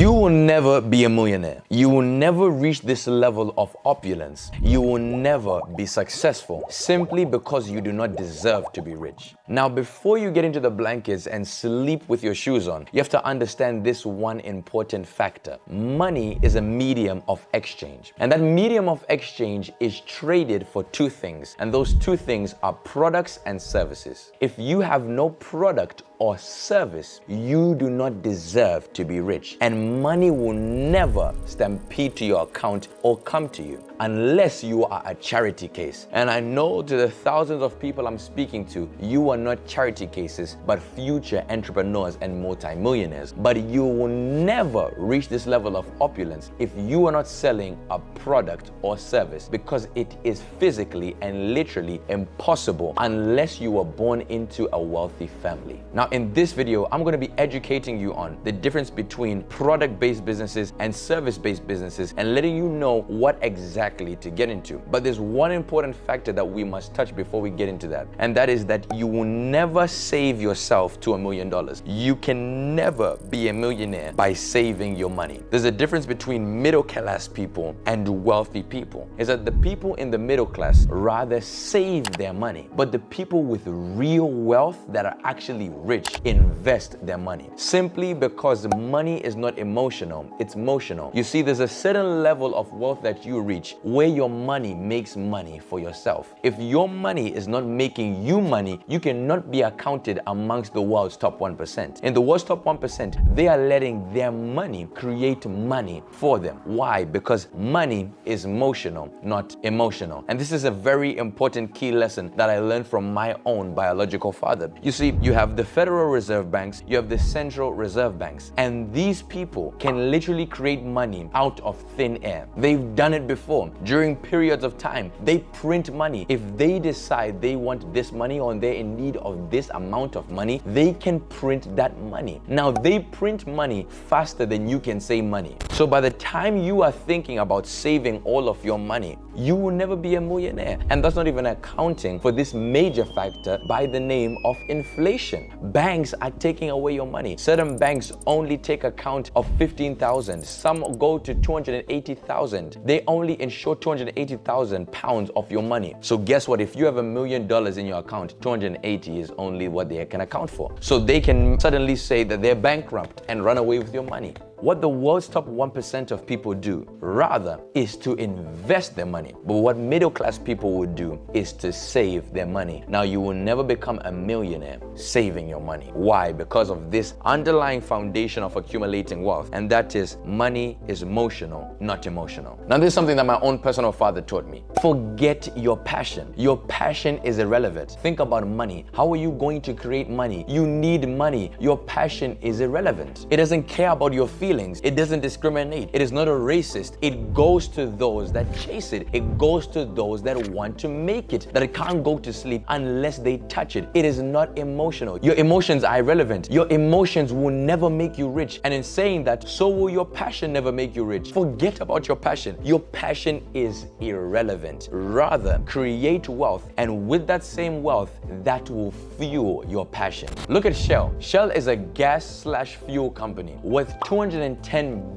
You will never be a millionaire. You will never reach this level of opulence. You will never be successful simply because you do not deserve to be rich. Now, before you get into the blankets and sleep with your shoes on, you have to understand this one important factor. Money is a medium of exchange. And that medium of exchange is traded for two things. And those two things are products and services. If you have no product or service, you do not deserve to be rich. And money will never stampede to your account or come to you unless you are a charity case. And I know to the thousands of people I'm speaking to, you are not charity cases, but future entrepreneurs and multimillionaires. But you will never reach this level of opulence if you are not selling a product or service, because it is physically and literally impossible unless you were born into a wealthy family. Now, in this video, I'm going to be educating you on the difference between product-based businesses and service-based businesses and letting you know what exactly to get into. But there's one important factor that we must touch before we get into that, and that is that you will never save yourself to $1 million. You can never be a millionaire by saving your money. There's a difference between middle-class people and wealthy people. Is that the people in the middle class rather save their money, but the people with real wealth that are actually rich invest their money, simply because money is not emotional, it's motional. You see, there's a certain level of wealth that you reach where your money makes money for yourself. If your money is not making you money, you cannot be accounted amongst the world's top 1%. In the world's top 1%, they are letting their money create money for them. Why? Because money is motional, not emotional. And this is a very important key lesson that I learned from my own biological father. You see, you have the Federal Reserve banks, you have the Central Reserve banks, and these people can literally create money out of thin air. They've done it before. During periods of time, they print money. If they decide they want this money or they're in need of this amount of money, they can print that money. Now, they print money faster than you can say money. So by the time you are thinking about saving all of your money, you will never be a millionaire. And that's not even accounting for this major factor by the name of inflation. Banks are taking away your money. Certain banks only take account of 15,000. Some go to 280,000. They only insure 280,000 pounds of your money. So guess what? If you have $1 million in your account, 280 is only what they can account for. So they can suddenly say that they're bankrupt and run away with your money. What the world's top 1% of people do, rather, is to invest their money. But what middle-class people would do is to save their money. Now, you will never become a millionaire saving your money. Why? Because of this underlying foundation of accumulating wealth, and that is money is motional, not emotional. Now, this is something that my own personal father taught me. Forget your passion. Your passion is irrelevant. Think about money. How are you going to create money? You need money. Your passion is irrelevant. It doesn't care about your feelings. It doesn't discriminate. It is not a racist. It goes to those that chase it. It goes to those that want to make it, that it can't go to sleep unless they touch it. It is not emotional. Your emotions are irrelevant. Your emotions will never make you rich. And in saying that, so will your passion never make you rich. Forget about your passion. Your passion is irrelevant. Rather, create wealth, and with that same wealth, that will fuel your passion. Look at Shell. Shell is a gas/fuel company with 210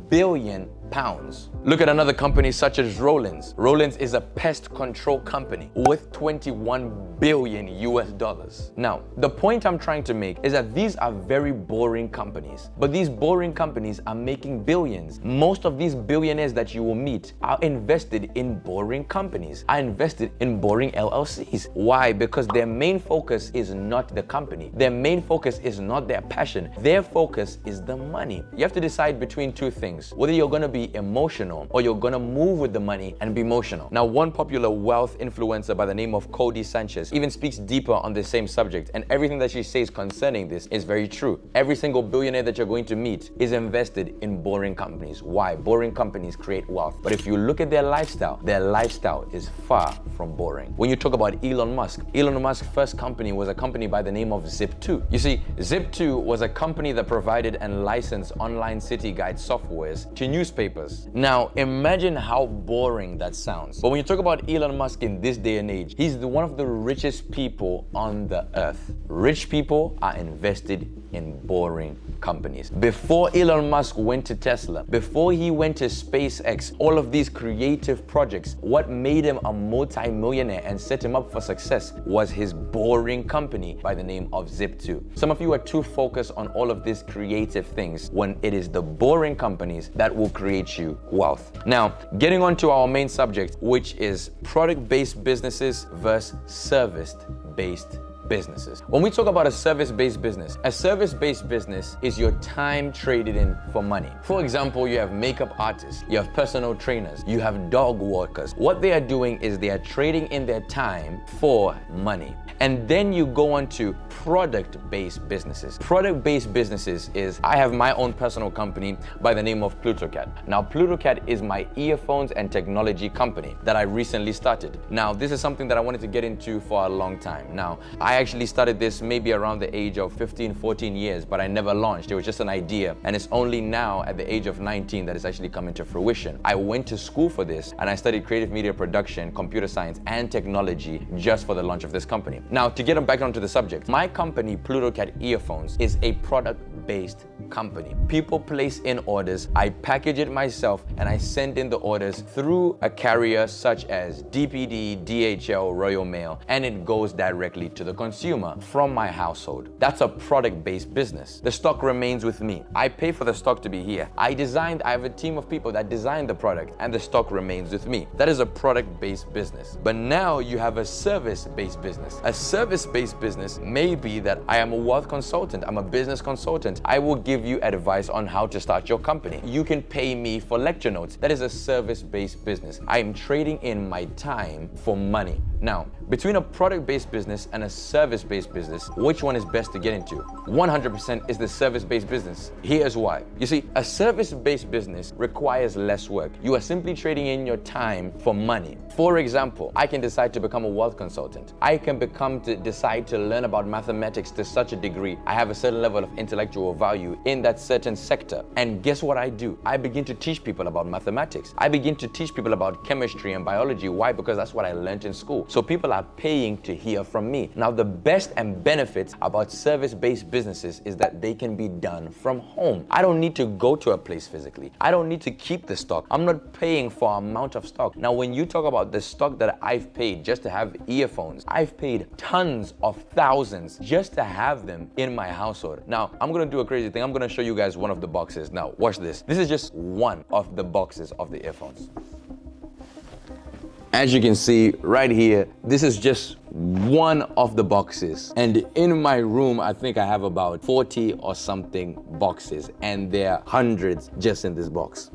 billion pounds. Look at another company such as Rollins. Rollins is a pest control company with 21 billion US dollars. Now, the point I'm trying to make is that these are very boring companies, but these boring companies are making billions. Most of these billionaires that you will meet are invested in boring companies, are invested in boring LLCs. Why? Because their main focus is not the company. Their main focus is not their passion. Their focus is the money. You have to decide between two things, whether you're going to be emotional or you're going to move with the money and be emotional. Now, one popular wealth influencer by the name of Cody Sanchez even speaks deeper on the same subject, and everything that she says concerning this is very true. Every single billionaire that you're going to meet is invested in boring companies. Why? Boring companies create wealth. But if you look at their lifestyle is far from boring. When you talk about Elon Musk's first company was a company by the name of Zip2. You see, Zip2 was a company that provided and licensed online city guide softwares to newspapers. Now, imagine how boring that sounds. But when you talk about Elon Musk in this day and age, he's one of the richest people on the earth. Rich people are invested in boring companies. Before Elon Musk went to Tesla, before he went to SpaceX, all of these creative projects, what made him a multi-millionaire and set him up for success was his boring company by the name of Zip2. Some of you are too focused on all of these creative things when it is the boring companies that will create you wealth. Now, getting on to our main subject, which is product-based businesses versus service-based businesses. When we talk about a service-based business is your time traded in for money. For example, you have makeup artists, you have personal trainers, you have dog walkers. What they are doing is they are trading in their time for money. And then you go on to product-based businesses. Product-based businesses is, I have my own personal company by the name of PlutoCat. Now, PlutoCat is my earphones and technology company that I recently started. Now, this is something that I wanted to get into for a long time. Now, I actually started this maybe around the age of 15, 14 years, but I never launched. It was just an idea. And it's only now at the age of 19 that it's actually coming to fruition. I went to school for this and I studied creative media production, computer science, and technology just for the launch of this company. Now, to get back onto the subject, my company, PlutoCat Earphones, is a product-based company. People place in orders, I package it myself, and I send in the orders through a carrier such as DPD, DHL, Royal Mail, and it goes directly to the consumer from my household. That's a product-based business. The stock remains with me. I pay for the stock to be here. I have a team of people that design the product, and the stock remains with me. That is a product-based business. But now you have a service-based business. A service-based business may be that I am a wealth consultant, I'm a business consultant. I will give you advice on how to start your company. You can pay me for lecture notes. That is a service-based business. I am trading in my time for money. Now, between a product-based business and a service-based business, which one is best to get into? 100% is the service-based business. Here's why. You see, a service-based business requires less work. You are simply trading in your time for money. For example, I can decide to become a wealth consultant. I can decide to learn about mathematics to such a degree. I have a certain level of intellectual value in that certain sector. And guess what I do? I begin to teach people about mathematics. I begin to teach people about chemistry and biology. Why? Because that's what I learned in school. So people are paying to hear from me. Now, the best and benefits about service-based businesses is that they can be done from home. I don't need to go to a place physically. I don't need to keep the stock. I'm not paying for amount of stock. Now, when you talk about the stock that I've paid just to have earphones, I've paid tons of thousands just to have them in my household. Now, I'm gonna do a crazy thing. I'm gonna show you guys one of the boxes. Now, watch this. This is just one of the boxes of the earphones. As you can see right here, this is just one of the boxes. And in my room, I think I have about 40 or something boxes, and there are hundreds just in this box.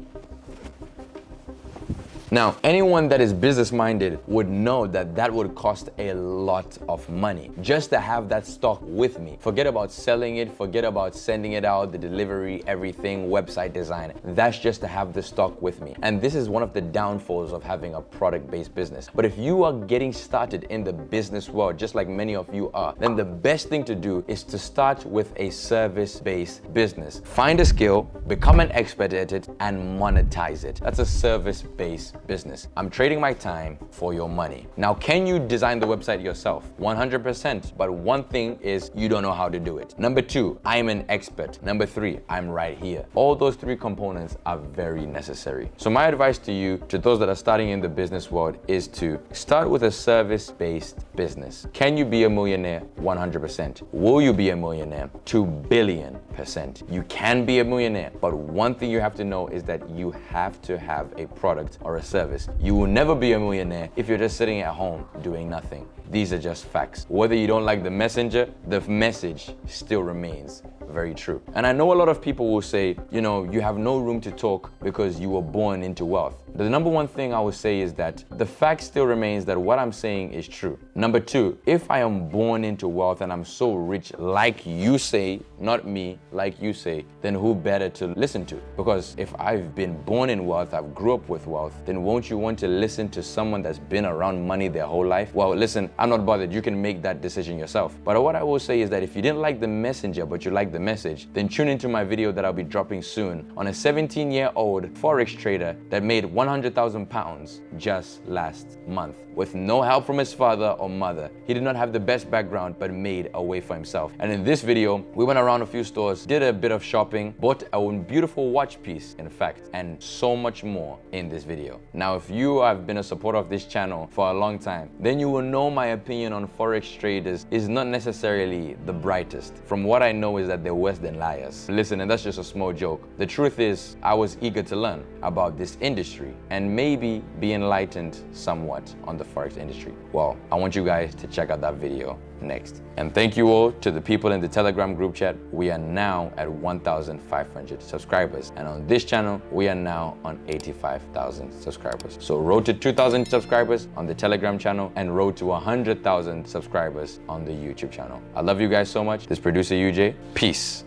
Now, anyone that is business-minded would know that that would cost a lot of money just to have that stock with me. Forget about selling it, forget about sending it out, the delivery, everything, website design. That's just to have the stock with me. And this is one of the downfalls of having a product-based business. But if you are getting started in the business world, just like many of you are, then the best thing to do is to start with a service-based business. Find a skill, become an expert at it, and monetize it. That's a service-based business. I'm trading my time for your money. Now, can you design the website yourself? 100%. But one thing is you don't know how to do it. Number two, I'm an expert. Number three, I'm right here. All those three components are very necessary. So my advice to you, to those that are starting in the business world, is to start with a service-based business. Can you be a millionaire? 100%. Will you be a millionaire? 2 billion%. You can be a millionaire, but one thing you have to know is that you have to have a product or a service. You will never be a millionaire if you're just sitting at home doing nothing. These are just facts. Whether you don't like the messenger, the message still remains very true. And I know a lot of people will say, you know, you have no room to talk because you were born into wealth. The number one thing I would say is that the fact still remains that what I'm saying is true. Number two, if I am born into wealth and I'm so rich like you say, not me, like you say, then who better to listen to? Because if I've been born in wealth, I've grew up with wealth, then won't you want to listen to someone that's been around money their whole life? Well, listen, I'm not bothered. You can make that decision yourself. But what I will say is that if you didn't like the messenger, but you like the message, then tune into my video that I'll be dropping soon on a 17-year-old Forex trader that made $1 100,000 pounds just last month with no help from his father or mother. He did not have the best background, but made a way for himself. And in this video, we went around a few stores, did a bit of shopping, bought a beautiful watch piece, in fact, and so much more in this video. Now, if you have been a supporter of this channel for a long time, then you will know my opinion on Forex traders is not necessarily the brightest. From what I know is that they're worse than liars. Listen, and that's just a small joke. The truth is, I was eager to learn about this industry and maybe be enlightened somewhat on the Forex industry. Well, I want you guys to check out that video next. And thank you all to the people in the Telegram group chat. We are now at 1,500 subscribers. And on this channel, we are now on 85,000 subscribers. So road to 2,000 subscribers on the Telegram channel and road to 100,000 subscribers on the YouTube channel. I love you guys so much. This is producer UJ. Peace.